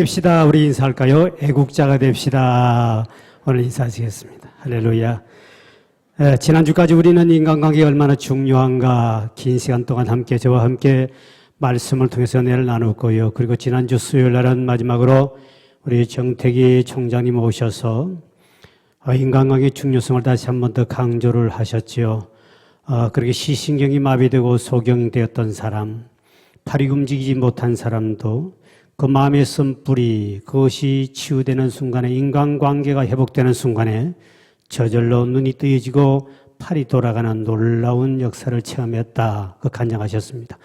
됩시다. 우리 인사할까요? 애국자가 됩시다. 오늘 인사하시겠습니다. 할렐루야. 지난주까지 우리는 인간관계가 얼마나 중요한가 긴 시간 동안 함께 저와 함께 말씀을 통해서 은혜를 나눴고요. 그리고 지난주 수요일 날은 마지막으로 우리 정택이 총장님 오셔서 인간관계의 중요성을 다시 한 번 더 강조를 하셨지요. 그렇게 시신경이 마비되고 소경되었던 사람, 팔이 움직이지 못한 사람도 그 마음의 쓴뿌리, 그것이 치유되는 순간에, 인간관계가 회복되는 순간에 저절로 눈이 뜨여지고 팔이 돌아가는 놀라운 역사를 체험했다. 그 간증하셨습니다.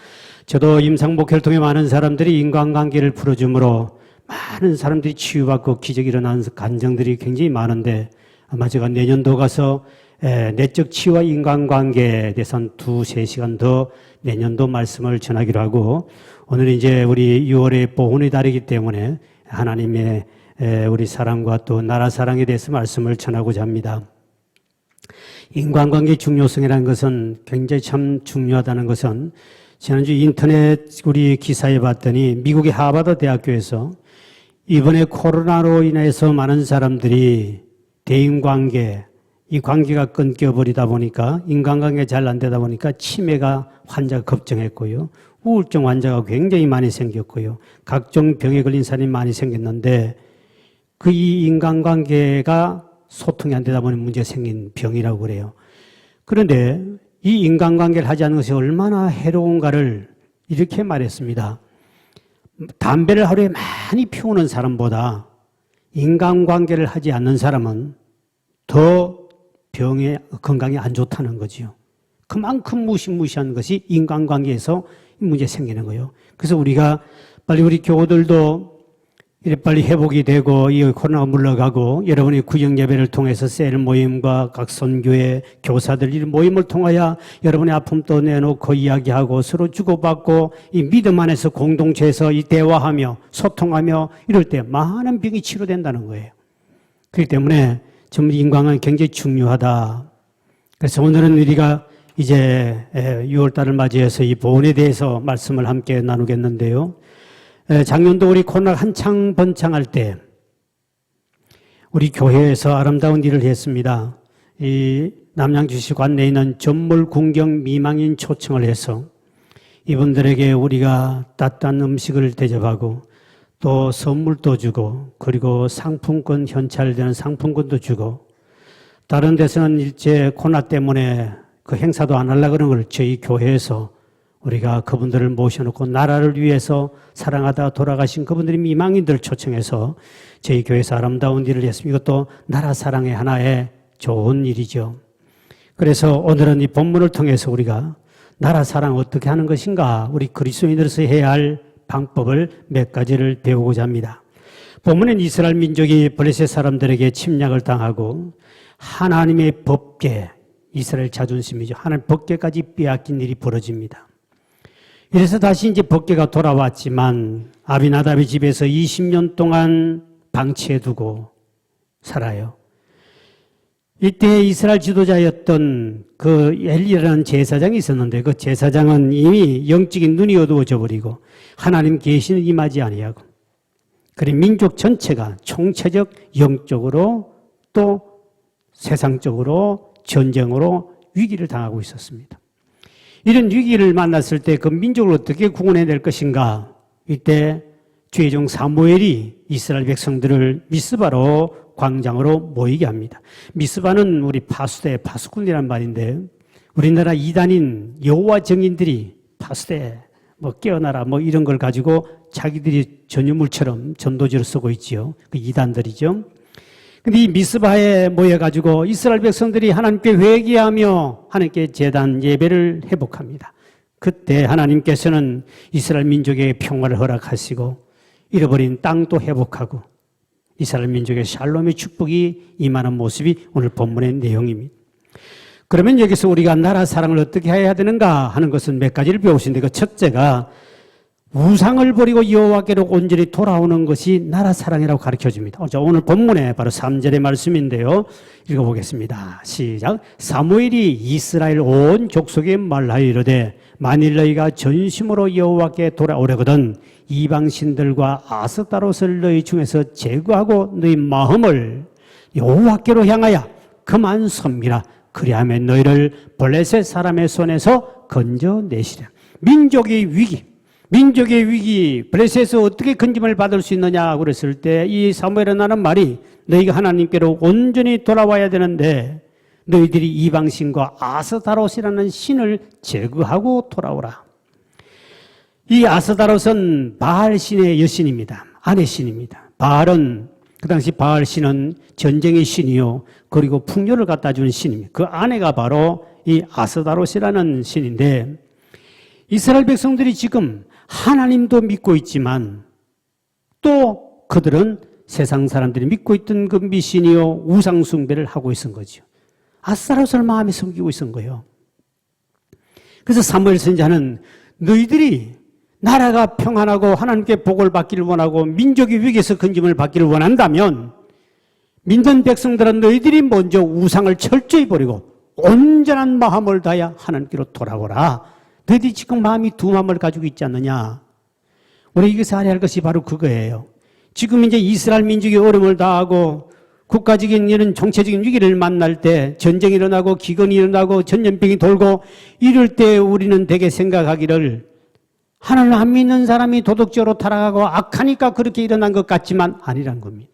저도 임상목회를 통해 많은 사람들이 인간관계를 풀어줌으로 많은 사람들이 치유받고 기적이 일어나는 간증들이 굉장히 많은데, 아마 제가 내년도 가서 내적 치유와 인간관계에 대해서는 2-3시간 더 내년도 말씀을 전하기로 하고, 오늘 이제 우리 6월의 보훈의 달이기 때문에 하나님의 우리 사랑과 또 나라 사랑에 대해서 말씀을 전하고자 합니다. 인간관계의 중요성이라는 것은 굉장히 참 중요하다는 것은 지난주 인터넷 우리 기사에 봤더니 미국의 하버드 대학교에서 이번에 코로나로 인해서 많은 사람들이 대인관계, 이 관계가 끊겨버리다 보니까 인간관계가 잘 안 되다 보니까 치매가 환자가 급증했고요. 우울증 환자가 굉장히 많이 생겼고요. 각종 병에 걸린 사람이 많이 생겼는데 그 이 인간관계가 소통이 안 되다 보니 문제가 생긴 병이라고 그래요. 그런데 이 인간관계를 하지 않는 것이 얼마나 해로운가를 이렇게 말했습니다. 담배를 하루에 많이 피우는 사람보다 인간관계를 하지 않는 사람은 더 병에 건강에 안 좋다는 거지요. 그만큼 무시무시한 것이 인간관계에서 문제 생기는 거예요. 그래서 우리가 빨리 우리 교우들도 이래 빨리 회복이 되고 이 코로나가 물러가고 여러분이 구역 예배를 통해서 셀 모임과 각 선교회 교사들 이 모임을 통하여 여러분의 아픔도 내놓고 이야기하고 서로 주고받고 이 믿음 안에서 공동체에서 이 대화하며 소통하며 이럴 때 많은 병이 치료된다는 거예요. 그렇기 때문에 정말 인간은 굉장히 중요하다. 그래서 오늘은 우리가 이제 6월달을 맞이해서 이 보훈에 대해서 말씀을 함께 나누겠는데요. 작년도 우리 코로나가 한창 번창할 때 우리 교회에서 아름다운 일을 했습니다. 이 남양주시 관내에 있는 전몰군경 미망인 초청을 해서 이분들에게 우리가 따뜻한 음식을 대접하고 또 선물도 주고 그리고 상품권 현찰되는 상품권도 주고 다른 데서는 일제 코로나 때문에 그 행사도 안 하려고 그런 걸 저희 교회에서 우리가 그분들을 모셔놓고 나라를 위해서 사랑하다가 돌아가신 그분들이 미망인들 초청해서 저희 교회에서 아름다운 일을 했습니다. 이것도 나라 사랑의 하나의 좋은 일이죠. 그래서 오늘은 이 본문을 통해서 우리가 나라 사랑 어떻게 하는 것인가 우리 그리스도인으로서 해야 할 방법을 몇 가지를 배우고자 합니다. 본문은 이스라엘 민족이 블레셋 사람들에게 침략을 당하고 하나님의 법궤, 이스라엘 자존심이죠. 하나님 법궤까지 빼앗긴 일이 벌어집니다. 이래서 다시 이제 법궤가 돌아왔지만 아비나답의 집에서 20년 동안 방치해두고 살아요. 이때 이스라엘 지도자였던 그 엘리라는 제사장이 있었는데 그 제사장은 이미 영적인 눈이 어두워져 버리고 하나님 계시는 임하지 아니하고 그래 민족 전체가 총체적 영적으로 또 세상적으로 전쟁으로 위기를 당하고 있었습니다. 이런 위기를 만났을 때 그 민족을 어떻게 구원해낼 것인가 이때 주의종 사무엘이 이스라엘 백성들을 미스바로 광장으로 모이게 합니다. 미스바는 우리 파수대, 파수꾼이란 말인데 우리나라 이단인 여호와 증인들이 파수대, 깨어나라 이런 걸 가지고 자기들이 전유물처럼 전도지로 쓰고 있지요. 그 이단들이죠. 근데 이 미스바에 모여가지고 이스라엘 백성들이 하나님께 회개하며 하나님께 제단 예배를 회복합니다. 그때 하나님께서는 이스라엘 민족에게 평화를 허락하시고 잃어버린 땅도 회복하고 이스라엘 민족의 샬롬의 축복이 임하는 모습이 오늘 본문의 내용입니다. 그러면 여기서 우리가 나라 사랑을 어떻게 해야 되는가 하는 것은 몇 가지를 배우시는데 그 첫째가 우상을 버리고 여호와께로 온전히 돌아오는 것이 나라 사랑이라고 가르쳐줍니다. 오늘 본문에 바로 3절의 말씀인데요. 읽어보겠습니다. 시작. 사무엘이 이스라엘 온 족속에 말하여 이르되 만일 너희가 전심으로 여호와께 돌아오려거든 이방신들과 아스타롯을 너희 중에서 제거하고 너희 마음을 여호와께로 향하여 그만 섬기라. 그리하면 너희를 블레셋 사람의 손에서 건져내시라. 민족의 위기, 블레셋에서 어떻게 건짐을 받을 수 있느냐 그랬을 때 이 사무엘은 하는 말이 너희가 하나님께로 온전히 돌아와야 되는데 너희들이 이방신과 아스타롯이라는 신을 제거하고 돌아오라. 이 아스타롯은 바알 신의 여신입니다. 아내 신입니다. 바알은 그 당시 바알 신은 전쟁의 신이요 그리고 풍요를 갖다 주는 신입니다. 그 아내가 바로 이 아스타롯이라는 신인데 이스라엘 백성들이 지금 하나님도 믿고 있지만 또 그들은 세상 사람들이 믿고 있던 그 미신이요 우상 숭배를 하고 있은 거죠. 아스타롯을 마음에 숨기고 있은 거예요. 그래서 사무엘 선지자는 너희들이 나라가 평안하고 하나님께 복을 받기를 원하고 민족이 위기에서 건짐을 받기를 원한다면 믿는 백성들은 너희들이 먼저 우상을 철저히 버리고 온전한 마음을 다하여 하나님께로 돌아오라. 너희들이 지금 마음이 두 마음을 가지고 있지 않느냐. 우리 여기서 알아야 할 것이 바로 그거예요. 지금 이제 이스라엘 민족이 어려움을 당하고 국가적인 이런 정체적인 위기를 만날 때 전쟁이 일어나고 기근이 일어나고 전염병이 돌고 이럴 때 우리는 대개 생각하기를 하나님 안 믿는 사람이 도덕적으로 타락하고 악하니까 그렇게 일어난 것 같지만 아니란 겁니다.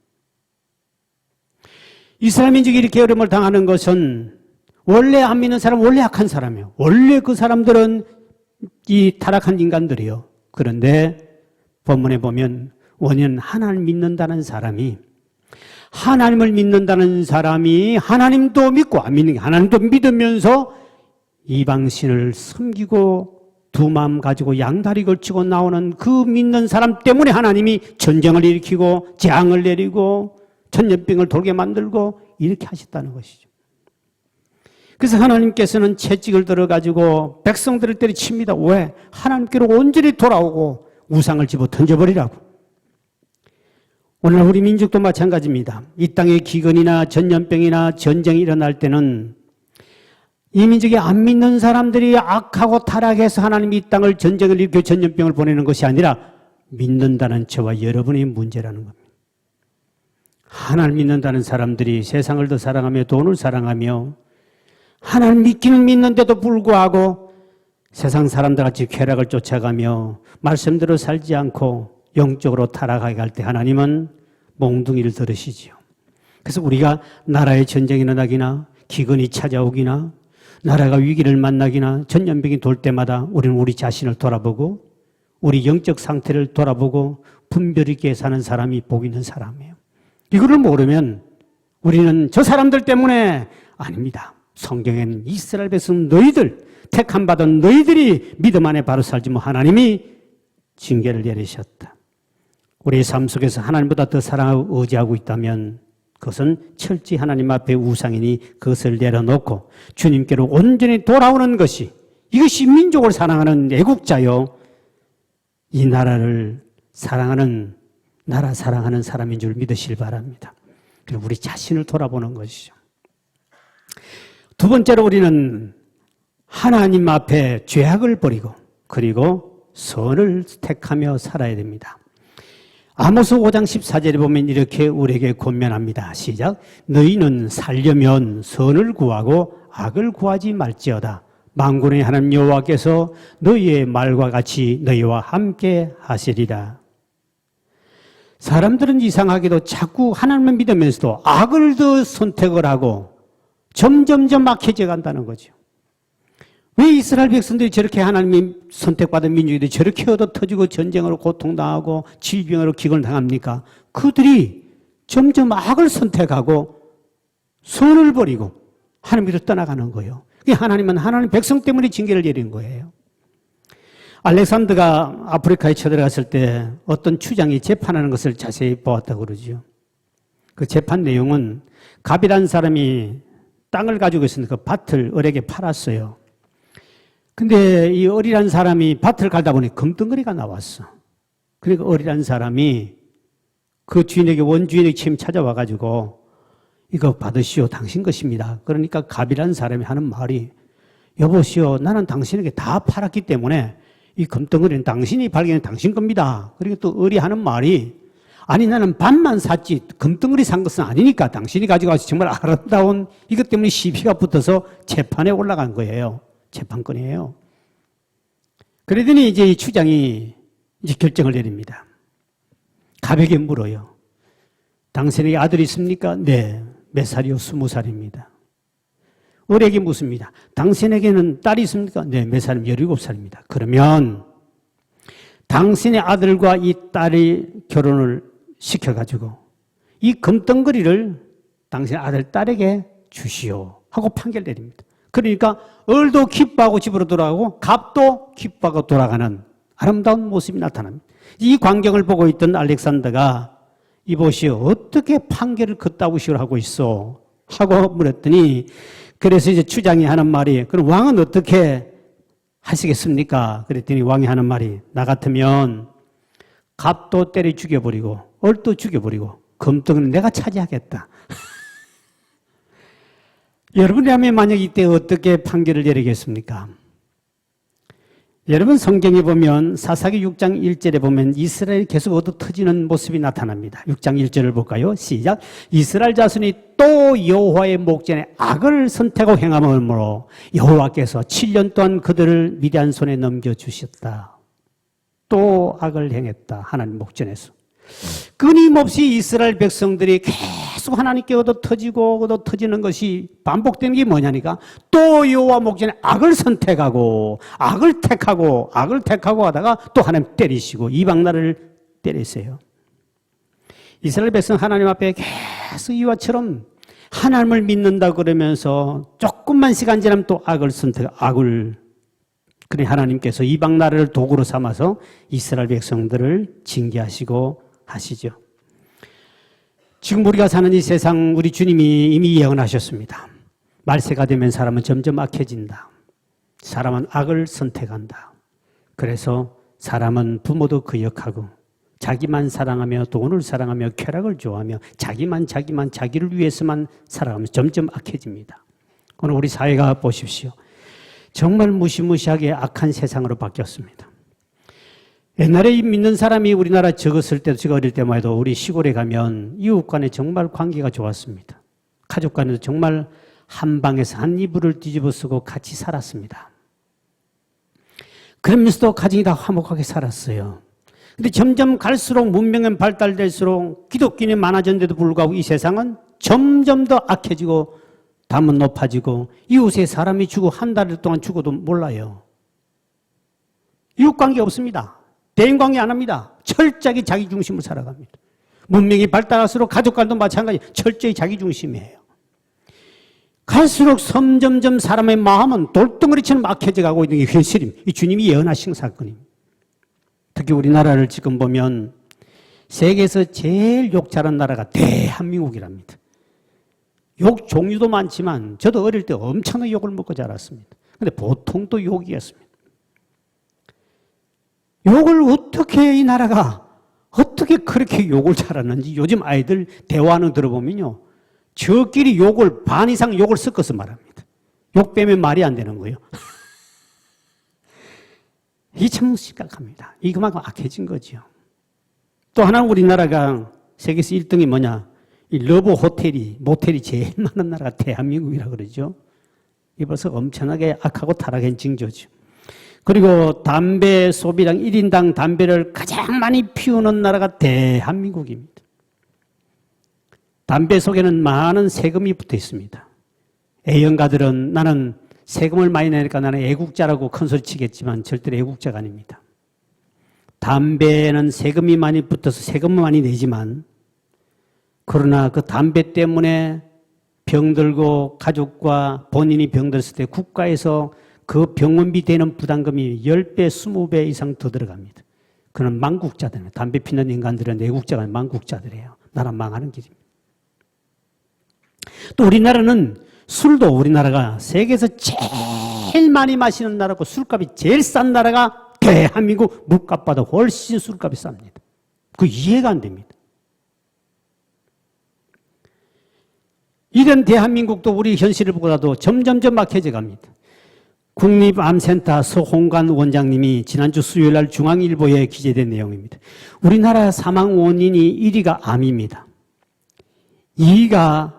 이스라엘 민족이 이렇게 어려움을 당하는 것은 원래 안 믿는 사람 원래 악한 사람이에요. 원래 그 사람들은 이 타락한 인간들이요. 그런데 본문에 보면 원인은 하나님 믿는다는 사람이 하나님을 믿는다는 사람이 하나님도 믿고 안 믿는 게 하나님도 믿으면서 이방신을 섬기고 두 마음 가지고 양다리 걸치고 나오는 그 믿는 사람 때문에 하나님이 전쟁을 일으키고 재앙을 내리고 전염병을 돌게 만들고 이렇게 하셨다는 것이죠. 그래서 하나님께서는 채찍을 들어가지고 백성들을 때려칩니다. 왜? 하나님께로 온전히 돌아오고 우상을 집어 던져버리라고. 오늘 우리 민족도 마찬가지입니다. 이 땅에 기근이나 전염병이나 전쟁이 일어날 때는 이 민족이 안 믿는 사람들이 악하고 타락해서 하나님이 이 땅을 전쟁을 일으켜 전염병을 보내는 것이 아니라 믿는다는 저와 여러분의 문제라는 겁니다. 하나님 믿는다는 사람들이 세상을 더 사랑하며 돈을 사랑하며 하나님 믿기는 믿는데도 불구하고 세상 사람들같이 쾌락을 쫓아가며 말씀대로 살지 않고 영적으로 타락하게 할 때 하나님은 몽둥이를 들으시지요. 그래서 우리가 나라의 전쟁이 일어나기나 기근이 찾아오기나 나라가 위기를 만나기나 전염병이 돌 때마다 우리는 우리 자신을 돌아보고 우리 영적 상태를 돌아보고 분별 있게 사는 사람이 복 있는 사람이에요. 이거를 모르면 우리는 저 사람들 때문에 아닙니다. 성경에는 이스라엘 백성 너희들 택함 받은 너희들이 믿음 안에 바로 살지 뭐 하나님이 징계를 내리셨다. 우리의 삶 속에서 하나님보다 더 사랑하고 의지하고 있다면 그것은 철저히 하나님 앞에 우상이니 그것을 내려놓고 주님께로 온전히 돌아오는 것이 이것이 민족을 사랑하는 애국자요. 이 나라를 사랑하는 나라 사랑하는 사람인 줄 믿으시길 바랍니다. 그리고 우리 자신을 돌아보는 것이죠. 두 번째로 우리는 하나님 앞에 죄악을 버리고 그리고 선을 택하며 살아야 됩니다. 아모스 5장 14절에 보면 이렇게 우리에게 권면합니다. 시작. 너희는 살려면 선을 구하고 악을 구하지 말지어다. 만군의 하나님 여호와께서 너희의 말과 같이 너희와 함께 하시리라. 사람들은 이상하게도 자꾸 하나님을 믿으면서도 악을 더 선택을 하고 점점점 악해져 간다는 거죠. 왜 이스라엘 백성들이 저렇게 하나님이 선택받은 민족들이 저렇게 얻어 터지고 전쟁으로 고통당하고 질병으로 기근을 당합니까? 그들이 점점 악을 선택하고 선을 버리고 하나님께로 떠나가는 거예요. 하나님은 하나님 백성 때문에 징계를 내린 거예요. 알렉산더가 아프리카에 쳐들어갔을 때 어떤 추장이 재판하는 것을 자세히 보았다고 그러죠. 그 재판 내용은 갑이라는 사람이 땅을 가지고 있으니까 그 밭을 을에게 팔았어요. 근데 이 을이라는 사람이 밭을 갈다 보니 금덩어리가 나왔어. 그러니까 을이라는 사람이 그 주인에게 원주인에게 지금 찾아와가지고 이거 받으시오 당신 것입니다. 그러니까 갑이라는 사람이 하는 말이 여보시오, 나는 당신에게 다 팔았기 때문에 이 금덩어리는 당신이 발견한 당신 겁니다. 그리고 또 의리하는 말이, 아니 나는 반만 샀지 금덩어리 산 것은 아니니까 당신이 가지고 와서 정말 아름다운 이것 때문에 시비가 붙어서 재판에 올라간 거예요. 재판권이에요. 그러더니 이제 이 추장이 이제 결정을 내립니다. 가볍게 물어요. 당신에게 아들이 있습니까? 네. 몇 살이요? 20살입니다. 을에게 묻습니다. 당신에게는 딸이 있습니까? 네. 몇 살입니까? 17살입니다. 그러면 당신의 아들과 이 딸이 결혼을 시켜가지고 이 금덩어리를 당신의 아들, 딸에게 주시오 하고 판결 내립니다. 그러니까 을도 기뻐하고 집으로 돌아가고 갑도 기뻐하고 돌아가는 아름다운 모습이 나타납니다. 이 광경을 보고 있던 알렉산더가 이보시오, 어떻게 판결을 그따구 식으로 하고 있어? 하고 물었더니, 그래서 이제 추장이 하는 말이, 그럼 왕은 어떻게 하시겠습니까? 그랬더니 왕이 하는 말이, 나 같으면 갑도 때려 죽여버리고 을도 죽여버리고 금덩이는 내가 차지하겠다. 여러분이라면 만약 이때 어떻게 판결을 내리겠습니까? 여러분 성경에 보면 사사기 6장 1절에 보면 이스라엘이 계속 얻어터지는 모습이 나타납니다. 6장 1절을 볼까요? 시작. 이스라엘 자손이 또 여호와의 목전에 악을 선택하고 행함으로 여호와께서 7년 동안 그들을 미디안 손에 넘겨주셨다. 또 악을 행했다. 하나님 목전에서. 끊임없이 이스라엘 백성들이 계속 하나님께 얻어터지는 것이 반복되는 게 뭐냐니까 또 여호와 목전에 악을 선택하고 악을 택하고 하다가 또 하나님 때리시고 이방 나라를 때리세요. 이스라엘 백성 하나님 앞에 계속 이와처럼 하나님을 믿는다 그러면서 조금만 시간 지나면 또 그래 하나님께서 이방 나라를 도구로 삼아서 이스라엘 백성들을 징계하시고 하시죠. 지금 우리가 사는 이 세상 우리 주님이 이미 예언하셨습니다. 말세가 되면 사람은 점점 악해진다. 사람은 악을 선택한다. 그래서 사람은 부모도 거역하고 자기만 사랑하며 돈을 사랑하며 쾌락을 좋아하며 자기를 위해서만 살아가면서 점점 악해집니다. 오늘 우리 사회가 보십시오. 정말 무시무시하게 악한 세상으로 바뀌었습니다. 옛날에 믿는 사람이 우리나라 적었을 때도 제가 어릴 때만 해도 우리 시골에 가면 이웃 간에 정말 관계가 좋았습니다. 가족 간에도 정말 한 방에서 한 이불을 뒤집어 쓰고 같이 살았습니다. 그러면서도 가정이 다 화목하게 살았어요. 근데 점점 갈수록 문명은 발달될수록 기독교인이 많아졌는데도 불구하고 이 세상은 점점 더 악해지고 담은 높아지고 이웃에 사람이 죽고 한 달 동안 죽어도 몰라요. 이웃관계 없습니다. 대인관계 안 합니다. 철저하게 자기 중심으로 살아갑니다. 문명이 발달할수록 가족간도 마찬가지 철저히 자기 중심이에요. 갈수록 점점점 사람의 마음은 돌덩어리처럼 악해져 가고 있는 게 현실입니다. 이 주님이 예언하신 사건입니다. 특히 우리나라를 지금 보면 세계에서 제일 욕 잘하는 나라가 대한민국이랍니다. 욕 종류도 많지만 저도 어릴 때 엄청나게 욕을 먹고 자랐습니다. 그런데 보통 또 욕이었습니다. 욕을 어떻게 이 나라가 어떻게 그렇게 욕을 잘하는지 요즘 아이들 대화는 들어보면요. 저끼리 욕을 반 이상 욕을 섞어서 말합니다. 욕 빼면 말이 안 되는 거예요. 이게 참 심각합니다. 이 그만큼 악해진 거죠. 또 하나는 우리나라가 세계에서 1등이 뭐냐? 이 러브 모텔이 제일 많은 나라가 대한민국이라 그러죠. 이 벌써 엄청나게 악하고 타락한 징조죠. 그리고 담배 소비량 1인당 담배를 가장 많이 피우는 나라가 대한민국입니다. 담배 속에는 많은 세금이 붙어 있습니다. A형가들은 나는 세금을 많이 내니까 나는 애국자라고 큰소리 치겠지만 절대로 애국자가 아닙니다. 담배는 세금이 많이 붙어서 세금을 많이 내지만 그러나 그 담배 때문에 병들고 가족과 본인이 병들었을 때 국가에서 그 병원비 되는 부담금이 10배, 20배 이상 더 들어갑니다. 그는 망국자들이에요. 담배 피는 인간들은 내국자가 아니라 망국자들이에요. 나라 망하는 길입니다. 또 우리나라는 술도 우리나라가 세계에서 제일 많이 마시는 나라고 술값이 제일 싼 나라가 대한민국 물값보다 훨씬 술값이 쌉니다. 그 이해가 안 됩니다. 이런 대한민국도 우리 현실을 보고도 점점점 막혀져 갑니다. 국립암센터 서홍관 원장님이 지난주 수요일 날 중앙일보에 기재된 내용입니다. 우리나라 사망 원인이 1위가 암입니다. 2위가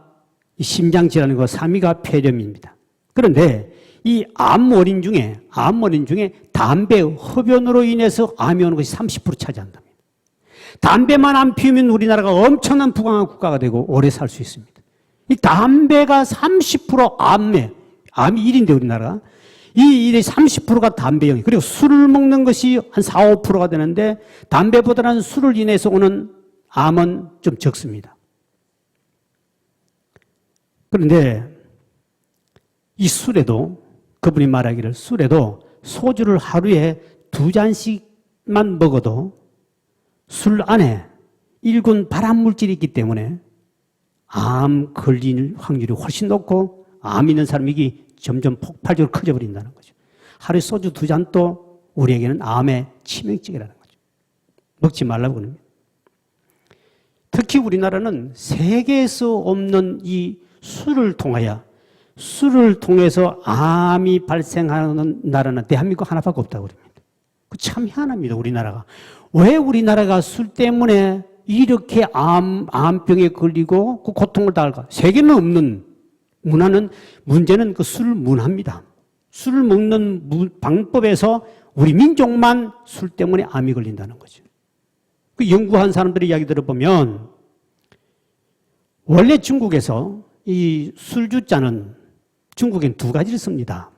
심장질환이고 3위가 폐렴입니다. 그런데 이 암 원인 중에 담배 흡연으로 인해서 암이 오는 것이 30% 차지한답니다. 담배만 안 피우면 우리나라가 엄청난 부강한 국가가 되고 오래 살 수 있습니다. 이 담배가 30% 암이 1인데 우리나라가 이 일의 30%가 담배형이 그리고 술을 먹는 것이 한 4, 5%가 되는데 담배보다는 술을 인해서 오는 암은 좀 적습니다. 그런데 이 술에도 그분이 말하기를 술에도 소주를 하루에 2잔씩만 먹어도 술 안에 1군 발암물질이 있기 때문에 암 걸릴 확률이 훨씬 높고 암 있는 사람이 점점 폭발적으로 커져 버린다는 거죠. 하루에 소주 2잔도 우리에게는 암의 치명적이라는 거죠. 먹지 말라고 그럽니다. 특히 우리나라는 세계에서 없는 이 술을 통해서 암이 발생하는 나라는 대한민국 하나밖에 없다고 그럽니다. 참 희한합니다, 우리나라가. 왜 우리나라가 술 때문에 이렇게 암병에 걸리고 그 고통을 당할까? 세계는 없는 문제는 그 술 문화입니다. 술을 먹는 방법에서 우리 민족만 술 때문에 암이 걸린다는 거죠. 그 연구한 사람들의 이야기 들어보면 원래 중국에서 이 술주자는 중국엔 2가지를 씁니다.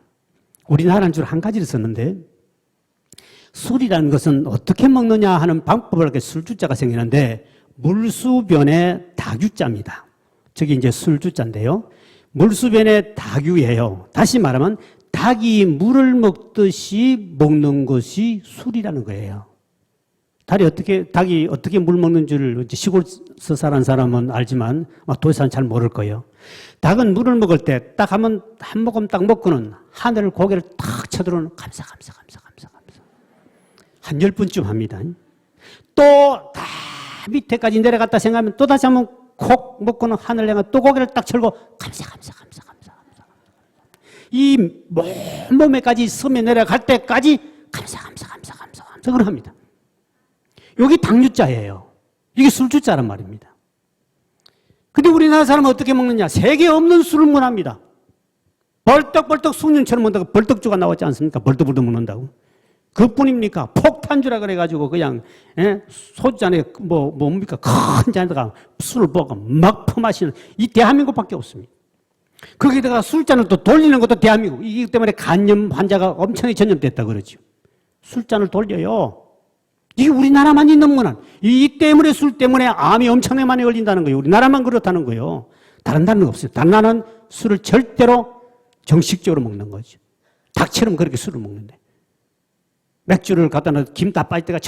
우리나라는 주로 1가지를 썼는데 술이라는 것은 어떻게 먹느냐 하는 방법을 이렇게 술주자가 생기는데 물수변의 다규자입니다. 저기 이제 술주자인데요. 물수변의 다규예요. 다시 말하면 닭이 물을 먹듯이 먹는 것이 술이라는 거예요. 닭이 어떻게 물 먹는 줄 시골에서 사는 사람은 알지만 도시사는 잘 모를 거예요. 닭은 물을 먹을 때 딱 한 모금 딱 먹고는 하늘을 고개를 탁 쳐들어오는 감사. 한 10분쯤 합니다. 또 다 밑에까지 내려갔다 생각하면 또 다시 한번 콕 먹고는 하늘 향해 또 고개를 딱 쳐고 감사. 이 몸에까지 섬에 내려갈 때까지 감사. 그걸 합니다. 여기 당주자예요. 이게 술주자란 말입니다. 근데 우리나라 사람은 어떻게 먹느냐? 세계 없는 술을 문합니다. 벌떡벌떡 숙련처럼 먹는다고 벌떡주가 나왔지 않습니까? 벌떡벌떡 먹는다고. 그뿐입니까? 폭탄주라 그래가지고 그냥 소주잔에 뭡니까? 큰 잔에다가 술을 부어서 막 퍼마시는 이 대한민국밖에 없습니다. 거기다가 술잔을 또 돌리는 것도 대한민국. 이기 때문에 간염 환자가 엄청나게 전염됐다 그러죠. 술잔을 돌려요. 이게 우리나라만 있는 문화. 이 때문에 술 때문에 암이 엄청나게 많이 걸린다는 거예요. 우리나라만 그렇다는 거예요. 다른 나라는 없어요. 다른 나라는 술을 절대로 정식적으로 먹는 거죠. 닭처럼 그렇게 술을 먹는데. 맥주를 갖다 놔도 김 다 빠질 때가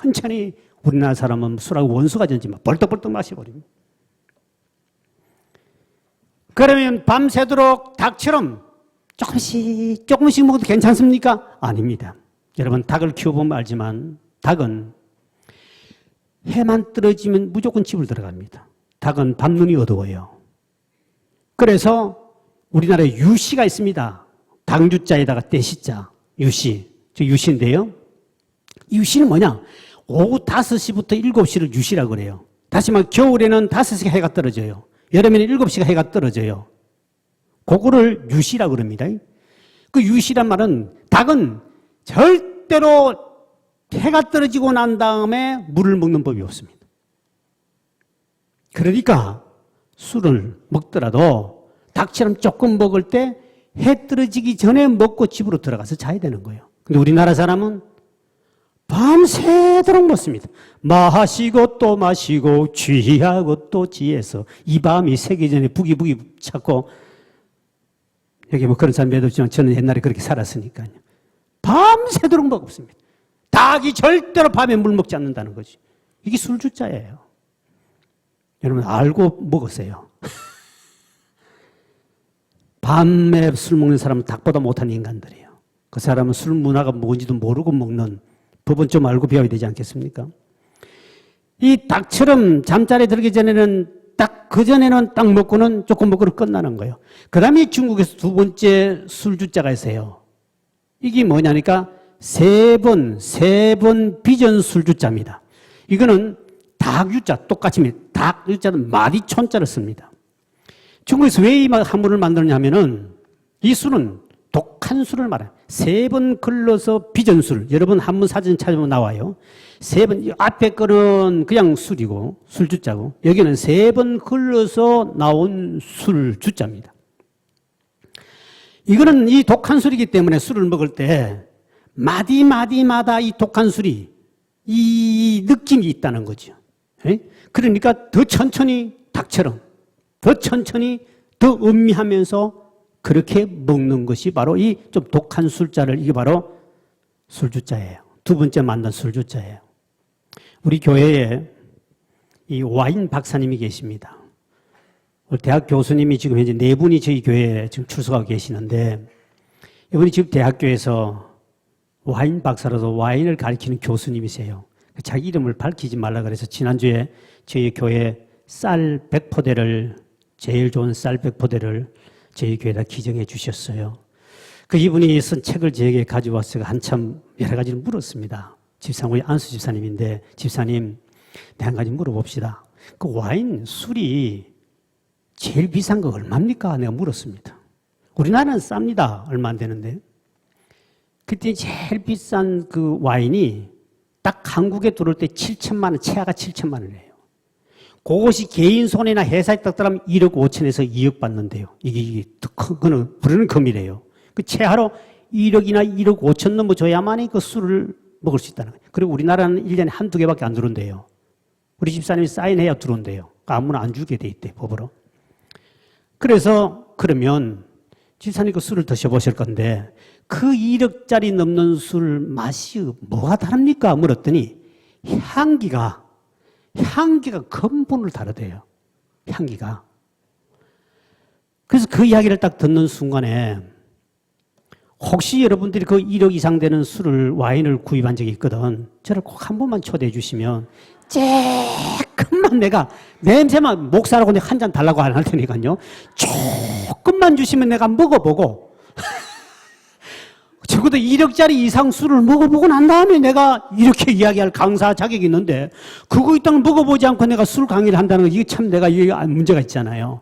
천천히 우리나라 사람은 술하고 원수가 되지만 벌떡벌떡 마셔버립니다. 그러면 밤새도록 닭처럼 조금씩 먹어도 괜찮습니까? 아닙니다. 여러분 닭을 키워보면 알지만 닭은 해만 떨어지면 무조건 집을 들어갑니다. 닭은 밤눈이 어두워요. 그래서 우리나라에 유씨가 있습니다. 당주자에다가 떼시자 유씨. 저 유씨인데요. 유씨는 뭐냐? 오후 5시부터 7시를 유씨라고 그래요. 다시 말해 겨울에는 5시가 해가 떨어져요. 여름에는 7시가 해가 떨어져요. 그거를 유씨라고 그럽니다. 그 유씨란 말은 닭은 절대로 해가 떨어지고 난 다음에 물을 먹는 법이 없습니다. 그러니까 술을 먹더라도 닭처럼 조금 먹을 때 해 떨어지기 전에 먹고 집으로 들어가서 자야 되는 거예요. 근데 우리나라 사람은 밤새도록 먹습니다. 마시고 또 마시고 취하고 또 취해서 이 밤이 새기 전에 부기 찾고 여기 뭐 그런 사람이 없지만 저는 옛날에 그렇게 살았으니까요. 밤새도록 먹었습니다. 닭이 절대로 밤에 물 먹지 않는다는 거지. 이게 술주자예요. 여러분 알고 먹으세요. 밤에 술 먹는 사람은 닭보다 못한 인간들이에요. 그 사람은 술 문화가 뭔지도 모르고 먹는 법은 좀 알고 배워야 되지 않겠습니까? 이 닭처럼 잠자리에 들기 전에는 딱 그전에는 딱 먹고는 조금 먹고는 끝나는 거예요. 그 다음에 중국에서 두 번째 술주자가 있어요. 이게 뭐냐니까 세 번 비전 술주자입니다. 이거는 닭유자 똑같이 닭유자는 마디촌자를 씁니다. 중국에서 왜 이 한문을 만드느냐면은 이 술은 독한 술을 말해요. 세 번 걸러서 비전술. 여러분 한문 사진 찾으면 나와요. 세 번, 앞에 거는 그냥 술이고, 술주자고, 여기는 세 번 걸러서 나온 술주자입니다. 이거는 이 독한 술이기 때문에 술을 먹을 때 마디마디마다 이 독한 술이 이 느낌이 있다는 거죠. 그러니까 더 천천히 닭처럼, 더 천천히, 더 음미하면서 그렇게 먹는 것이 바로 이 좀 독한 술자를, 이게 바로 술주자예요. 두 번째 만든 술주자예요. 우리 교회에 이 와인 박사님이 계십니다. 대학 교수님이 지금 현재 네 분이 저희 교회에 지금 출석하고 계시는데, 이분이 지금 대학교에서 와인 박사로서 와인을 가르치는 교수님이세요. 자기 이름을 밝히지 말라 그래서 지난주에 저희 교회 쌀 100포대를, 제일 좋은 쌀 100포대를 저희 교회에다 기증해 주셨어요. 그 이분이 쓴 책을 저에게 가져왔어요. 한참 여러 가지를 물었습니다. 집사님, 우리 안수 집사님인데, 집사님, 내 한 가지 물어봅시다. 그 와인, 술이 제일 비싼 거 얼마입니까? 내가 물었습니다. 우리나라는 쌉니다. 얼마 안 되는데. 그때 제일 비싼 그 와인이 딱 한국에 들어올 때 7천만 원, 최하가 7천만 원이에요. 그것이 개인 손해나 회사에 딱 들어가면 1억 5천에서 2억 받는데요. 이게 그거는 부르는 금이래요. 그 최하로 1억이나 1억 5천 넘어줘야만이 그 술을 먹을 수 있다는 거예요. 그리고 우리나라는 1년에 한두 개밖에 안 들어온대요. 우리 집사님이 사인해야 들어온대요. 아무나 안 주게 돼 있대, 법으로. 그래서 그러면 집사님 그 술을 드셔보실 건데 그 1억짜리 넘는 술 맛이 뭐가 다릅니까? 물었더니 향기가 근본을 다르대요. 향기가. 그래서 그 이야기를 딱 듣는 순간에 혹시 여러분들이 그 1억 이상 되는 술을, 와인을 구입한 적이 있거든. 저를 꼭 한 번만 초대해 주시면 조금만 내가 냄새만 목사라고 내가 한 잔 달라고 안 할 테니까요. 조금만 주시면 내가 먹어보고 적어도 1억짜리 이상 술을 먹어보고 난 다음에 내가 이렇게 이야기할 강사 자격이 있는데 그거 일단 먹어보지 않고 내가 술 강의를 한다는 거 이게 참 내가 이게 문제가 있잖아요.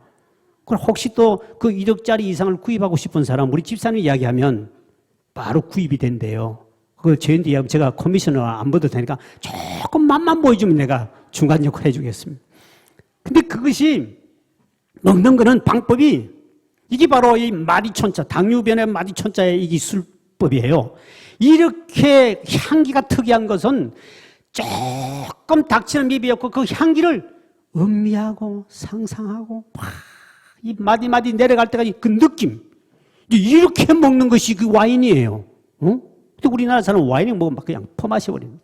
그럼 혹시 또 그 1억짜리 이상을 구입하고 싶은 사람 우리 집사님 이야기하면 바로 구입이 된대요. 그걸 저희한테 이야기하면 제가 커미션을 안 받아도 되니까 조금 맛만 보여주면 내가 중간 역할 해주겠습니다. 근데 그것이 먹는 거는 방법이 이게 바로 이 마디촌자, 당뇨변의 마디촌자의 이게 술법이에요. 이렇게 향기가 특이한 것은 조금 닥치는 입이었고 그 향기를 음미하고 상상하고 이 마디마디 내려갈 때까지 그 느낌 이렇게 먹는 것이 그 와인이에요. 어? 근데 우리나라 사람은 와인을 먹으면 막 그냥 퍼마셔버립니다.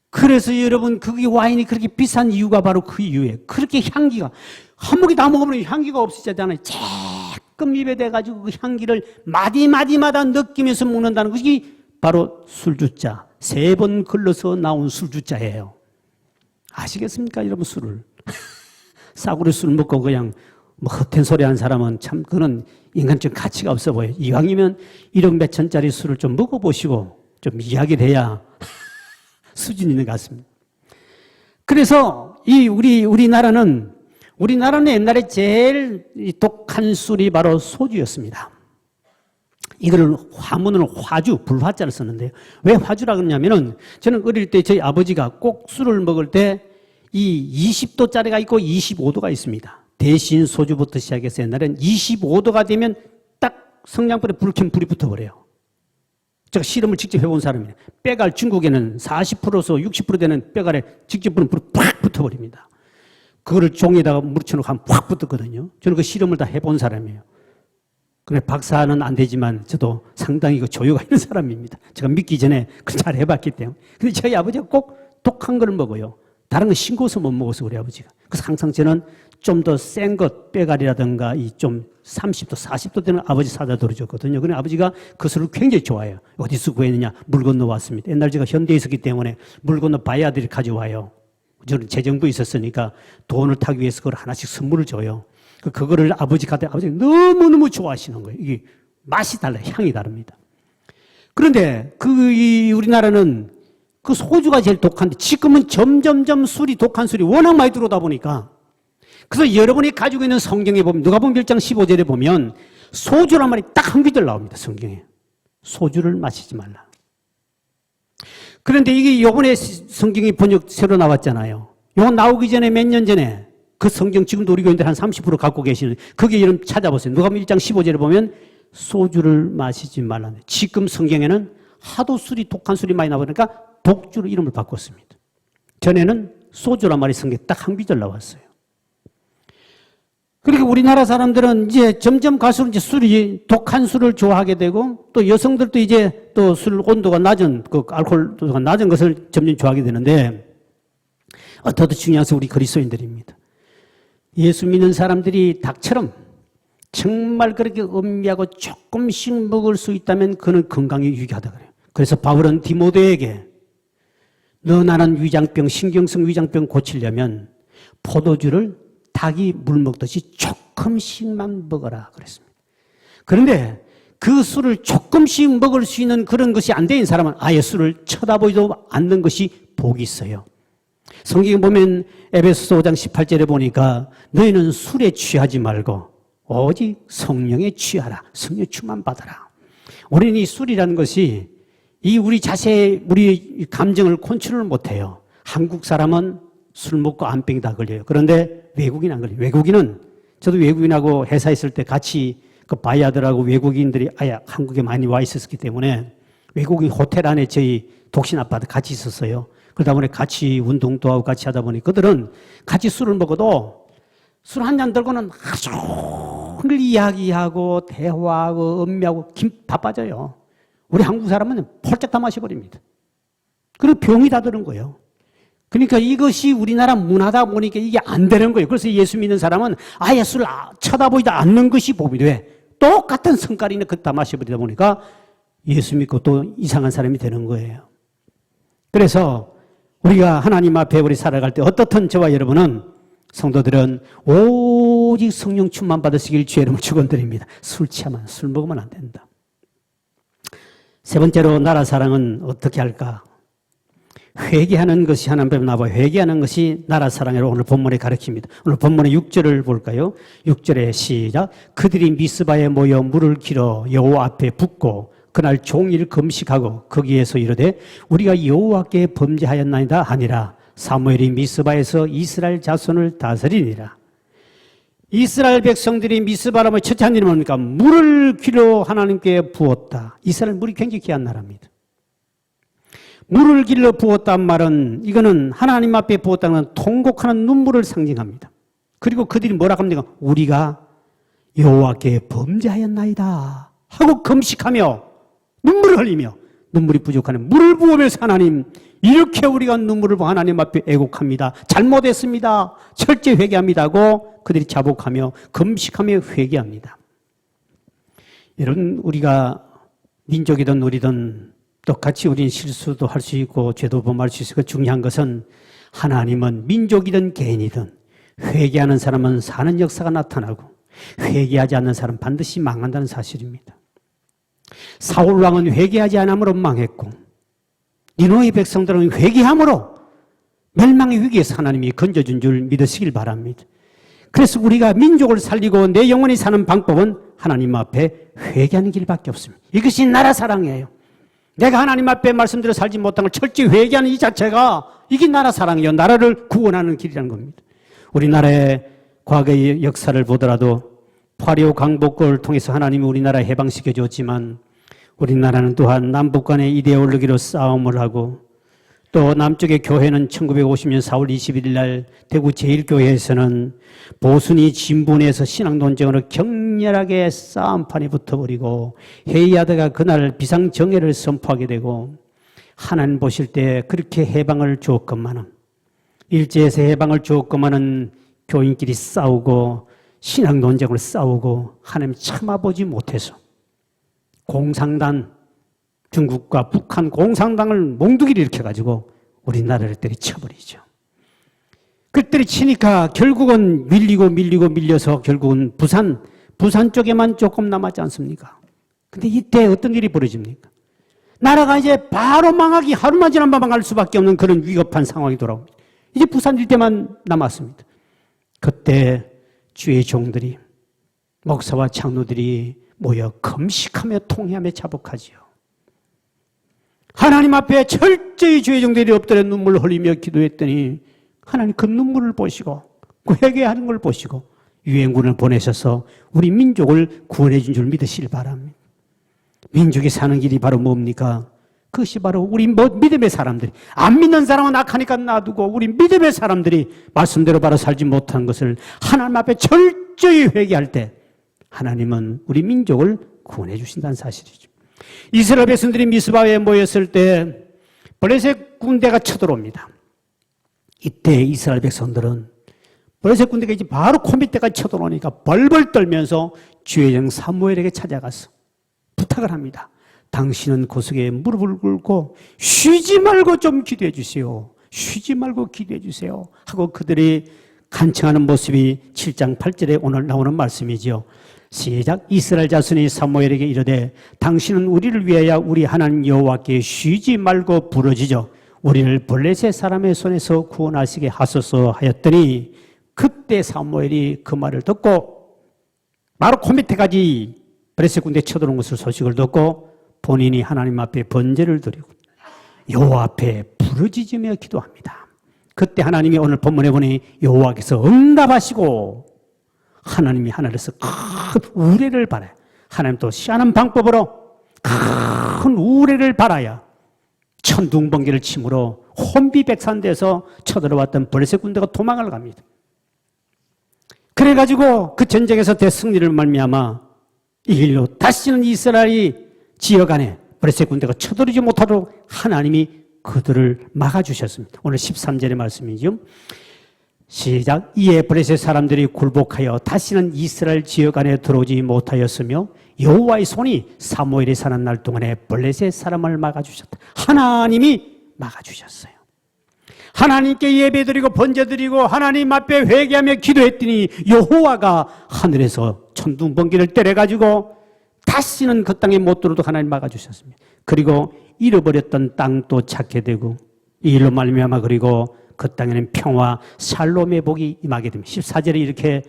그래서 여러분 그게 와인이 그렇게 비싼 이유가 바로 그 이유예요. 그렇게 향기가 한 모금 다 먹으면 향기가 없어지잖아요. 조금 입에 대가지고 그 향기를 마디마디마다 느끼면서 먹는다는 것이 바로 술주자. 3번 걸러서 나온 술주자예요. 아시겠습니까 여러분 술을. 싸구려 술 먹고 그냥 뭐 헛된 소리 하는 사람은 참 그런 인간적 가치가 없어 보여요. 이왕이면 1억 몇천짜리 술을 좀 먹어보시고 좀 이야기를 해야 수준 있는 것 같습니다. 그래서 이 우리나라는 옛날에 제일 독한 술이 바로 소주였습니다. 이거를 화문으로 화주, 불화자를 썼는데요. 왜 화주라 그러냐면은 저는 어릴 때 저희 아버지가 꼭 술을 먹을 때 이 20도짜리가 있고 25도가 있습니다. 대신 소주부터 시작해서 옛날엔 25도가 되면 딱 성냥불에 불 켜면 불이 붙어버려요. 제가 실험을 직접 해본 사람이에요. 빼갈 중국에는 40%에서 60% 되는 빼갈에 직접 불은 불이 팍 붙어버립니다. 그거를 종에다가 묻혀놓고 하면 팍 붙었거든요. 저는 그 실험을 다 해본 사람이에요. 그래 박사는 안 되지만 저도 상당히 그 조효가 있는 사람입니다. 제가 믿기 전에 잘 해봤기 때문에. 근데 저희 아버지가 꼭 독한 걸 먹어요. 다른 건 싱거워서 못 먹어서 우리 아버지가. 그래서 항상 저는 좀 더 센 것, 빼갈이라든가 이 좀 30도, 40도 되는 아버지 사다 들어줬거든요. 그런데 아버지가 그 술을 굉장히 좋아해요. 어디서 구했느냐? 물 건너 왔습니다. 옛날 제가 현대에 있었기 때문에 물 건너 바야들이 가져와요. 저는 재정부 있었으니까 돈을 타기 위해서 그걸 하나씩 선물을 줘요. 그거를 아버지가 너무너무 좋아하시는 거예요. 이게 맛이 달라요. 향이 다릅니다. 그런데 우리나라는 그 소주가 제일 독한데 지금은 점점점 독한 술이 워낙 많이 들어오다 보니까 그래서 여러분이 가지고 있는 성경에 보면 누가복음 1장 15절에 보면 소주란 말이 딱 한 구절 나옵니다. 성경에. 소주를 마시지 말라. 그런데 이게 요번에 성경이 번역 새로 나왔잖아요. 요거 나오기 전에 몇 년 전에 그 성경 지금도 우리 교인들 한 30% 갖고 계시는 거기에 이름 찾아보세요. 누가복음 1장 15절에 보면 소주를 마시지 말라. 지금 성경에는 하도 독한 술이 많이 나오니까 독주로 이름을 바꿨습니다. 전에는 소주란 말이 성경에 딱 한 구절 나왔어요. 그리고 우리나라 사람들은 이제 점점 갈수록 이제 독한 술을 좋아하게 되고 또 여성들도 이제 또 술 온도가 낮은, 알코올 온도가 낮은 것을 점점 좋아하게 되는데 더 중요한 것은 우리 그리스도인들입니다. 예수 믿는 사람들이 닭처럼 정말 그렇게 음미하고 조금씩 먹을 수 있다면 그는 건강에 유익하다 그래요. 그래서 바울은 디모데에게 너 나는 위장병, 신경성 위장병 고치려면 포도주를 닭이 물 먹듯이 조금씩만 먹어라 그랬습니다. 그런데 그 술을 조금씩 먹을 수 있는 그런 것이 안 되는 사람은 아예 술을 쳐다보지도 않는 것이 복이 있어요. 성경에 보면 에베소서 5장 18절에 보니까 너희는 술에 취하지 말고 오직 성령에 취하라. 성령 충만 받아라. 우리는 이 술이라는 것이 우리 자세, 우리 감정을 컨트롤 못해요. 한국 사람은 술 먹고 암병이 다 걸려요. 그런데 외국인 안 걸려요. 외국인은 저도 외국인하고 회사에 있을 때 같이 그 바이아들하고 외국인들이 한국에 많이 와 있었기 때문에 외국인 호텔 안에 저희 독신 아파트 같이 있었어요. 그러다 보니 같이 운동도 하고 같이 하다 보니 그들은 같이 술을 먹어도 술 한 잔 들고는 하루 종일 이야기하고 대화하고 음미하고 바빠져요. 우리 한국 사람은 펄쩍 다 마셔버립니다. 그리고 병이 다 드는 거예요. 그러니까 이것이 우리나라 문화다 보니까 이게 안 되는 거예요. 그래서 예수 믿는 사람은 아예 술을 쳐다보지도 않는 것이 복이 돼. 똑같은 성깔이나 그다 마셔버리다 보니까 예수 믿고 또 이상한 사람이 되는 거예요. 그래서 우리가 하나님 앞에 우리 살아갈 때 어떻든 저와 여러분은 성도들은 오직 성령 충만 받으시길 주의 이름으로 축원드립니다. 술 취하면 술 먹으면 안 된다. 세 번째로 나라 사랑은 어떻게 할까? 회개하는 것이 하나님 앞에 나와 회개하는 것이 나라 사랑이라고 오늘 본문에 가르칩니다. 오늘 본문의 6절을 볼까요? 6절에 시작. 그들이 미스바에 모여 물을 길어 여호와 앞에 붓고 그날 종일 금식하고 거기에서 이르되 우리가 여호와께 범죄하였나이다 하니라. 사무엘이 미스바에서 이스라엘 자손을 다스리니라. 이스라엘 백성들이 미스바라면 첫째 한 일이 뭡니까? 물을 길어 하나님께 부었다. 이스라엘 물이 굉장히 귀한 나라입니다. 물을 길러 부었단 말은 이거는 하나님 앞에 부었다는 건 통곡하는 눈물을 상징합니다. 그리고 그들이 뭐라고 합니까? 우리가 여호와께 범죄하였나이다 하고 금식하며 눈물을 흘리며 눈물이 부족하는 물을 부으면서 하나님 이렇게 우리가 눈물을 부어 하나님 앞에 애곡합니다. 잘못했습니다. 철저히 회개합니다 하고 그들이 자복하며 금식하며 회개합니다. 여러분 우리가 민족이든 우리든 똑같이 우리는 실수도 할 수 있고 죄도 범할 수 있고 중요한 것은 하나님은 민족이든 개인이든 회개하는 사람은 사는 역사가 나타나고 회개하지 않는 사람은 반드시 망한다는 사실입니다. 사울왕은 회개하지 않음으로 망했고 니느웨 백성들은 회개함으로 멸망의 위기에서 하나님이 건져준 줄 믿으시길 바랍니다. 그래서 우리가 민족을 살리고 내 영혼이 사는 방법은 하나님 앞에 회개하는 길밖에 없습니다. 이것이 나라 사랑이에요. 내가 하나님 앞에 말씀대로 살지 못한 걸 철저히 회개하는 이 자체가 이게 나라 사랑이에요. 나라를 구원하는 길이라는 겁니다. 우리나라의 과거의 역사를 보더라도 8.25 강복을 통해서 하나님이 우리나라에 해방시켜 줬지만 우리나라는 또한 남북 간의 이데올로기로 싸움을 하고 또 남쪽의 교회는 1950년 4월 21일 날 대구 제1교회에서는 보수니 진보내에서 신앙 논쟁으로 격렬하게 싸움판이 붙어버리고 회의하다가 그날 비상정회를 선포하게 되고 하나님 보실 때 그렇게 해방을 주었건만은 일제에서 해방을 주었건만은 교인끼리 싸우고 신앙 논쟁을 싸우고 하나님 참아보지 못해서 공산당 중국과 북한 공산당을 몽둥이를 일으켜가지고 우리나라를 때려쳐버리죠. 세력들이 치니까 결국은 밀려서 결국은 부산 쪽에만 조금 남았지 않습니까? 근데 이때 어떤 일이 벌어집니까? 나라가 이제 바로 망하기 하루만 지나면 망할 수밖에 없는 그런 위급한 상황이 돌아옵니다. 이제 부산 일대만 남았습니다. 그때 주의 종들이 목사와 장로들이 모여 금식하며 통회하며 자복하지요. 하나님 앞에 철저히 주의 종들이 엎드려 눈물을 흘리며 기도했더니 하나님 그 눈물을 보시고 그 회개하는 걸 보시고 유엔군을 보내셔서 우리 민족을 구원해 준 줄 믿으시길 바랍니다. 민족이 사는 길이 바로 뭡니까? 그것이 바로 우리 믿음의 사람들이, 안 믿는 사람은 악하니까 놔두고 우리 믿음의 사람들이 말씀대로 바로 살지 못하는 것을 하나님 앞에 철저히 회개할 때 하나님은 우리 민족을 구원해 주신다는 사실이죠. 이스라엘 백성들이 미스바에 모였을 때 블레셋 군대가 쳐들어옵니다. 이때 이스라엘 백성들은 블레셋 군대가 이제 바로 코 밑에까지 쳐들어오니까 벌벌 떨면서 주의 종 사무엘에게 찾아가서 부탁을 합니다. 당신은 고석에 무릎을 꿇고 쉬지 말고 좀 기도해 주세요. 쉬지 말고 기도해 주세요. 하고 그들이 간청하는 모습이 7장 8절에 오늘 나오는 말씀이죠. 시작. 이스라엘 자손이 사무엘에게 이르되 당신은 우리를 위하여 우리 하나님 여호와께 쉬지 말고 부르짖어 우리를 블레셋 사람의 손에서 구원하시게 하소서 하였더니 그때 사무엘이 그 말을 듣고 바로 코 밑에까지 블레셋 군대 쳐들어온 것을 소식을 듣고 본인이 하나님 앞에 번제를 드리고 여호와 앞에 부르짖으며 기도합니다. 그때 하나님이 오늘 본문에 보니 여호와께서 응답하시고 하나님이 하늘에서 큰 우레를 발아요. 하나님 또 희한한 방법으로 큰 우레를 발아야 천둥번개를 침으로 혼비백산돼서 쳐들어왔던 블레셋 군대가 도망을 갑니다. 그래가지고 그 전쟁에서 대승리를 말미암아 이 일로 다시는 이스라엘이 지역 안에 블레셋 군대가 쳐들어오지 못하도록 하나님이 그들을 막아주셨습니다. 오늘 13절의 말씀이죠. 시작. 이에 블레셋 사람들이 굴복하여 다시는 이스라엘 지역 안에 들어오지 못하였으며 여호와의 손이 사무엘이 사는 날 동안에 블레셋 사람을 막아주셨다. 하나님이 막아주셨어요. 하나님께 예배드리고 번제드리고 하나님 앞에 회개하며 기도했더니 여호와가 하늘에서 천둥번개를 때려가지고 다시는 그 땅에 못 들어오도록 하나님 막아주셨습니다. 그리고 잃어버렸던 땅도 찾게 되고 이 일로 말미암아 그리고 그 땅에는 평화 샬롬의 복이 임하게 됩니다. 14절에 이렇게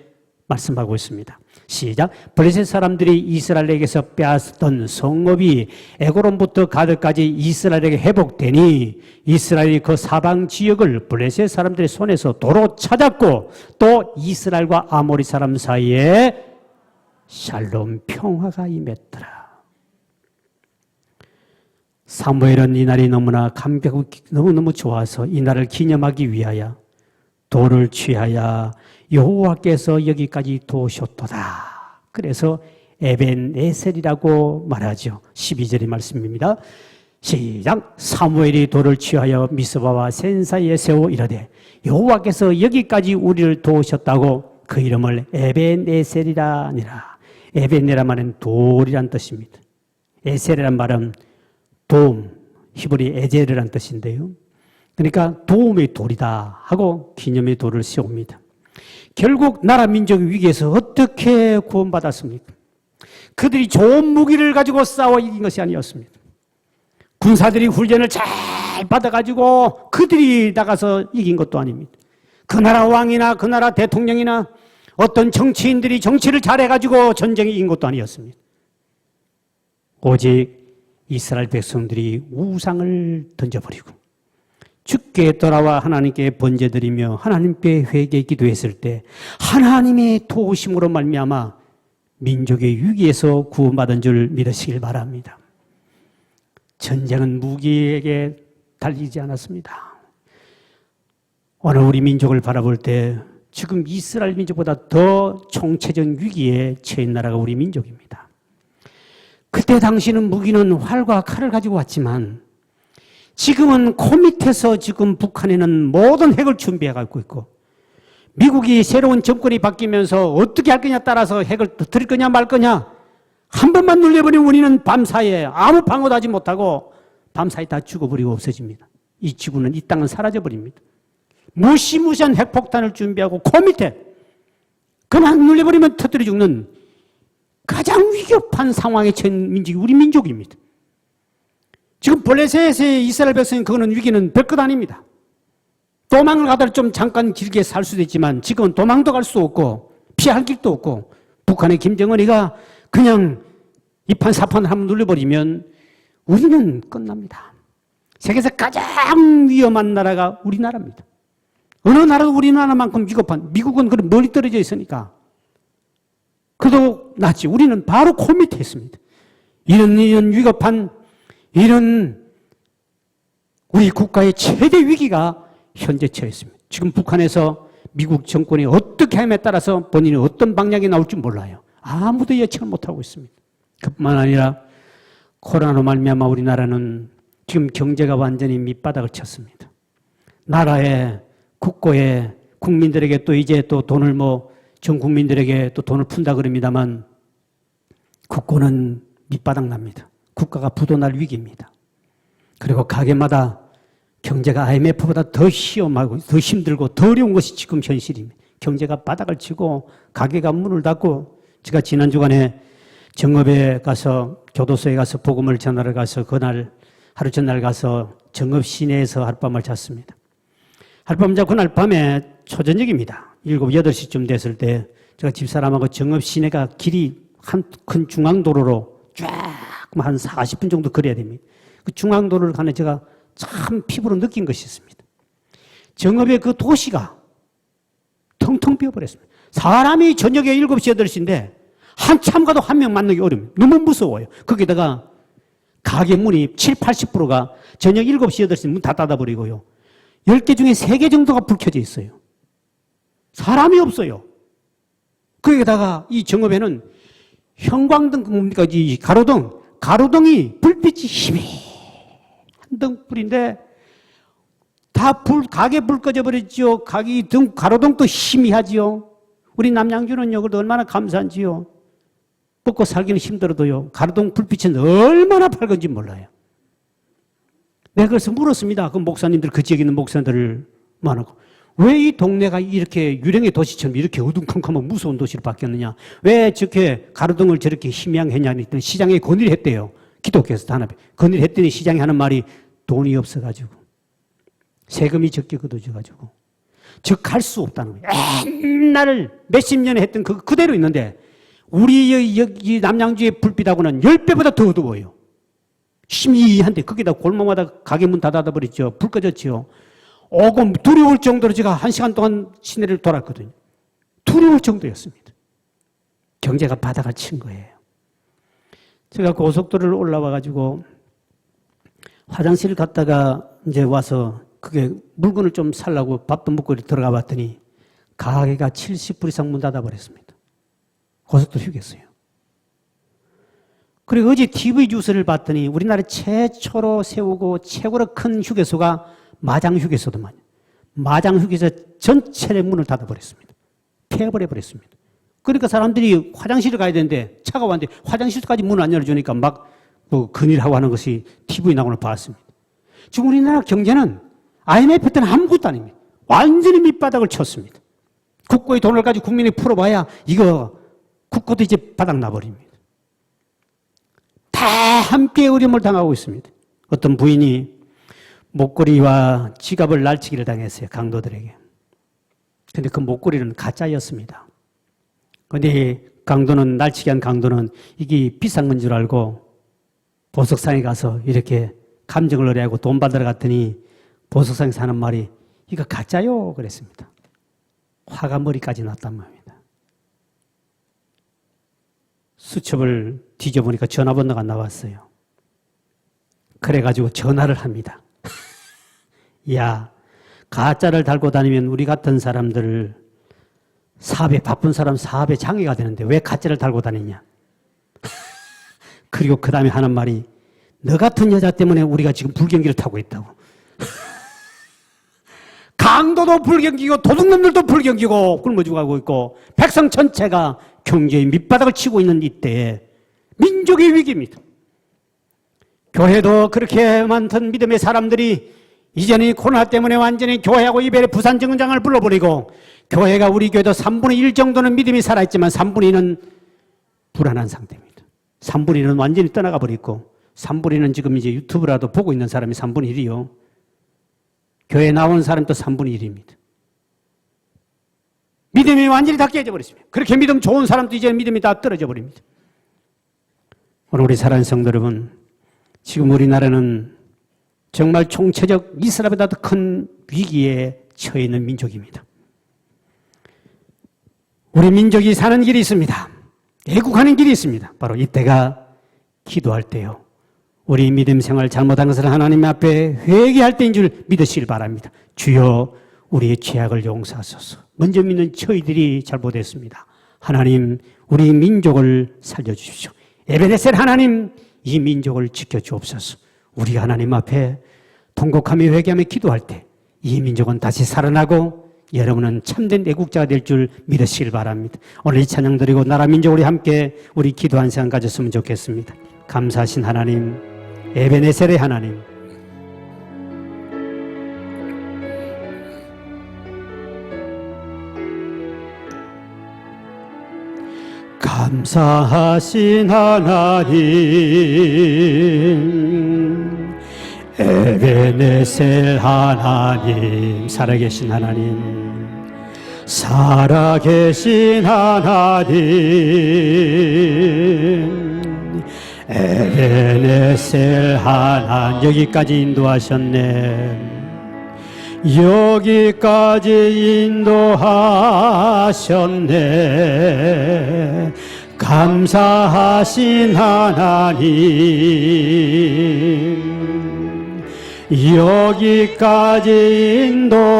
말씀하고 있습니다. 시작. 블레셋 사람들이 이스라엘에게서 빼앗았던 성읍이 에고론부터 가드까지 이스라엘에게 회복되니 이스라엘이 그 사방 지역을 블레셋 사람들의 손에서 도로 찾았고 또 이스라엘과 아모리 사람 사이에 샬롬 평화가 임했더라. 사무엘은 이 날이 너무나 감격하고 너무너무 좋아서 이 날을 기념하기 위하여 돌을 취하여 여호와께서 여기까지 도우셨도다. 그래서 에벤에셀이라고 말하죠. 12절의 말씀입니다. 시작. 사무엘이 돌을 취하여 미스바와 센 사이에 세워 이르되 여호와께서 여기까지 우리를 도우셨다고 그 이름을 에벤에셀이라 하니라. 에벤이란 말은 돌이란 뜻입니다. 에셀이란 말은 도움, 히브리 에제르란 뜻인데요. 그러니까 도움의 돌이다 하고 기념의 돌을 세웁니다. 결국 나라 민족의 위기에서 어떻게 구원받았습니까? 그들이 좋은 무기를 가지고 싸워 이긴 것이 아니었습니다. 군사들이 훈련을 잘 받아가지고 그들이 나가서 이긴 것도 아닙니다. 그 나라 왕이나 그 나라 대통령이나 어떤 정치인들이 정치를 잘해가지고 전쟁에 이긴 것도 아니었습니다. 오직 이스라엘 백성들이 우상을 던져버리고 주께 돌아와 하나님께 번제드리며 하나님께 회개 기도했을 때 하나님의 도우심으로 말미암아 민족의 위기에서 구원받은 줄 믿으시길 바랍니다. 전쟁은 무기에게 달리지 않았습니다. 오늘 우리 민족을 바라볼 때 지금 이스라엘 민족보다 더 총체적 위기에 처한 나라가 우리 민족입니다. 그때 당시는 무기는 활과 칼을 가지고 왔지만 지금은 코 밑에서 지금 북한에는 모든 핵을 준비해 갖고 있고 미국이 새로운 정권이 바뀌면서 어떻게 할 거냐 따라서 핵을 터뜨릴 거냐 말 거냐 한 번만 눌려버리면 우리는 밤사이에 아무 방어도 하지 못하고 밤사이 다 죽어버리고 없어집니다. 이 지구는 이 땅은 사라져버립니다. 무시무시한 핵폭탄을 준비하고 그 밑에 그냥 눌려버리면 터뜨려 죽는 가장 위급한 상황에 처한 민족이 우리 민족입니다. 지금 블레셋의 이스라엘 백성이 그거는 위기는 별것 아닙니다. 도망을 가다가 좀 잠깐 길게 살 수도 있지만 지금은 도망도 갈 수 없고 피할 길도 없고 북한의 김정은이가 그냥 이판사판을 한번 눌러버리면 우리는 끝납니다. 세계에서 가장 위험한 나라가 우리나라입니다. 어느 나라도 우리나라만큼 위급한, 미국은 그런 멀리 떨어져 있으니까 그래도 낫지. 우리는 바로 그 밑에 있습니다. 이런 위급한 이런 우리 국가의 최대 위기가 현재 처해 있습니다. 지금 북한에서 미국 정권이 어떻게 함에 따라서 본인이 어떤 방향이 나올지 몰라요. 아무도 예측을 못하고 있습니다. 그뿐만 아니라 코로나로 말미암아 우리나라는 지금 경제가 완전히 밑바닥을 쳤습니다. 나라에 국고에 국민들에게 또 이제 또 돈을 전 국민들에게 또 돈을 푼다 그럽니다만 국고는 밑바닥 납니다. 국가가 부도날 위기입니다. 그리고 가게마다 경제가 IMF보다 더 시험하고 더 힘들고 더 어려운 것이 지금 현실입니다. 경제가 바닥을 치고 가게가 문을 닫고 제가 지난 주간에 정읍에 가서 교도소에 가서 복음을 전하러 가서 그날 하루 전날 가서 정읍 시내에서 하룻밤을 잤습니다. 하룻밤 자고 그날 밤에 초저녁입니다. 7, 8시쯤 됐을 때 제가 집사람하고 정읍 시내가 길이 한 큰 중앙도로로 쫙 한 40분 정도 걸어야 됩니다. 그 중앙도로를 가는 제가 참 피부로 느낀 것이 있습니다. 정읍의 그 도시가 텅텅 비어버렸습니다. 사람이 저녁에 7시, 8시인데 한참 가도 한 명 만나기 어렵습니다. 너무 무서워요. 거기다가 가게 문이 7, 80%가 저녁 7시, 8시 문 다 닫아버리고요. 10개 중에 3개 정도가 불 켜져 있어요. 사람이 없어요. 거기다가 이 정읍에는 형광등, 뭡니까, 이 가로등이 불빛이 희미한 등불인데 다 가게 불 꺼져버렸지요. 가로등도 희미하지요. 우리 남양주는요, 그래도 얼마나 감사한지요. 먹고 살기는 힘들어도요, 가로등 불빛은 얼마나 밝은지 몰라요. 내가 그래서 물었습니다. 그 목사님들, 그 지역에 있는 목사님들을 만나고. 왜 이 동네가 이렇게 유령의 도시처럼 이렇게 어둠컴컴하고 무서운 도시로 바뀌었느냐? 왜 저렇게 가로등을 저렇게 희미하게 했냐니 했더니 시장에 건의를 했대요. 기독교에서 단합에. 건의를 했더니 시장에 하는 말이 돈이 없어가지고. 세금이 적게 걷어져가지고. 즉, 할 수 없다는 거예요. 옛날 몇십 년에 했던 그대로 있는데 우리 여기 남양주의 불빛하고는 10배보다 더 어두워요. 희미한데 거기다 골목마다 가게 문 닫아버렸죠. 불 꺼졌죠. 오고 두려울 정도로 제가 1시간 동안 시내를 돌았거든요. 두려울 정도였습니다. 경제가 바닥을 친 거예요. 제가 고속도로를 올라와가지고 화장실을 갔다가 이제 와서 그게 물건을 좀 살라고 밥도 먹고 들어가 봤더니 가게가 70불 이상 문 닫아버렸습니다. 고속도로 휴게소요. 그리고 어제 TV 뉴스를 봤더니 우리나라 최초로 세우고 최고로 큰 휴게소가 마장 휴게소더만요. 마장 휴게소 전체의 문을 닫아버렸습니다. 폐해버려버렸습니다. 그러니까 사람들이 화장실을 가야 되는데 차가 왔는데 화장실까지 문을 안 열어주니까 막 건의하고 하는 것이 TV에 나오는 걸 봤습니다. 지금 우리나라 경제는 IMF 때는 아무것도 아닙니다. 완전히 밑바닥을 쳤습니다. 국고의 돈을 가지고 국민이 풀어봐야 이거 국고도 이제 바닥 나버립니다. 다 함께 어려움을 당하고 있습니다. 어떤 부인이 목걸이와 지갑을 날치기를 당했어요. 강도들에게. 근데 그 목걸이는 가짜였습니다. 근데 강도는, 날치기 한 강도는 이게 비싼 건 줄 알고 보석상에 가서 이렇게 감정을 의뢰하고 돈 받으러 갔더니 보석상에서 하는 말이 이거 가짜요 그랬습니다. 화가 머리까지 났단 말입니다. 수첩을 뒤져보니까 전화번호가 나왔어요. 그래가지고 전화를 합니다. 야, 가짜를 달고 다니면 우리 같은 사람들 사업에 바쁜 사람 사업에 장애가 되는데 왜 가짜를 달고 다니냐? 그리고 그 다음에 하는 말이 너 같은 여자 때문에 우리가 지금 불경기를 타고 있다고. 강도도 불경기고 도둑놈들도 불경기고 굶어죽어 가고 있고 백성 전체가 경제의 밑바닥을 치고 있는 이때에 민족의 위기입니다. 교회도 그렇게 많던 믿음의 사람들이 이전에 코로나 때문에 완전히 교회하고 이별의 부산정장을 불러버리고 교회가 우리 교회도 3분의 1 정도는 믿음이 살아있지만 3분의 2는 불안한 상태입니다. 3분의 1은 완전히 떠나가 버리고 3분의 1은 지금 이제 유튜브라도 보고 있는 사람이 3분의 1이요. 교회에 나온 사람도 3분의 1입니다. 믿음이 완전히 다 깨져 버렸습니다. 그렇게 믿음 좋은 사람도 이제 믿음이 다 떨어져 버립니다. 오늘 우리 사랑하는 성도 여러분, 지금 우리나라는 정말 총체적 이스라엘보다 더 큰 위기에 처해 있는 민족입니다. 우리 민족이 사는 길이 있습니다. 애국하는 길이 있습니다. 바로 이때가 기도할 때요. 우리 믿음 생활 잘못한 것을 하나님 앞에 회개할 때인 줄 믿으시길 바랍니다. 주여 우리의 죄악을 용서하소서. 먼저 믿는 저희들이 잘못했습니다. 하나님 우리 민족을 살려주십시오. 에베네셀 하나님 이 민족을 지켜주옵소서. 우리가 하나님 앞에 통곡하며 회개하며 기도할 때 이 민족은 다시 살아나고 여러분은 참된 애국자가 될 줄 믿으시길 바랍니다. 오늘 이 찬양 드리고 나라 민족 우리 함께 우리 기도한 시간 가졌으면 좋겠습니다. 감사하신 하나님, 에베네셀의 하나님, 감사하신 하나님, 에베네셀 하나님, 살아계신 하나님, 살아계신 하나님, 에베네셀 하나님, 여기까지 인도하셨네. 여기까지 인도하셨네. 감사하신 하나님, 여기까지 인도하셨네.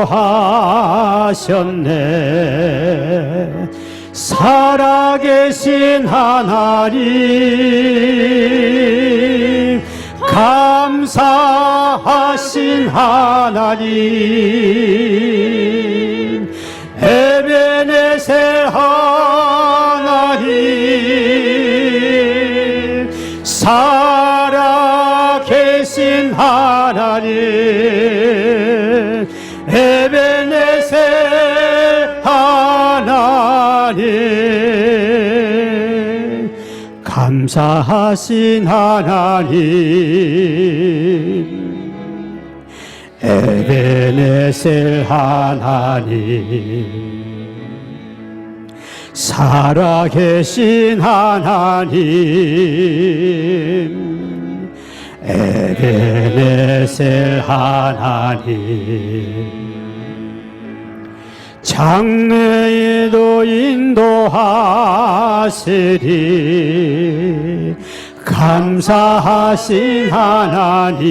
살아계신 하나님, 감사하신 하나님, 에베네셀 하나님, 살아계신 하나님, 에베네셀 하나님, 감사하신 하나님, 에베네셀 하나님, 살아계신 하나님, 에베네셀 하나님, 장래에도 인도하시리. 감사하신 하나님,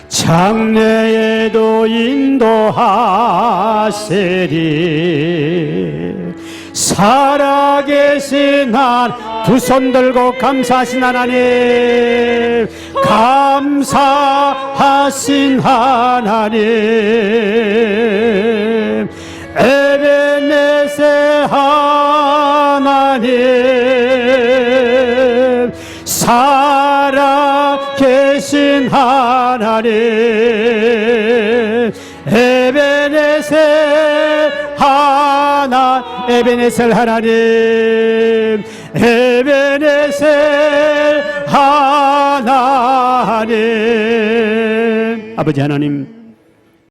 장래에도 인도하시리. 살아계신 하나님, 두 손 들고 감사하신 하나님, 감사하신 하나님, 에베네셀 하나님, 살아계신 하나님, 에베네셀 하나, 에베네셀 하나님, 에베네셀 하나님, 아버지 하나님,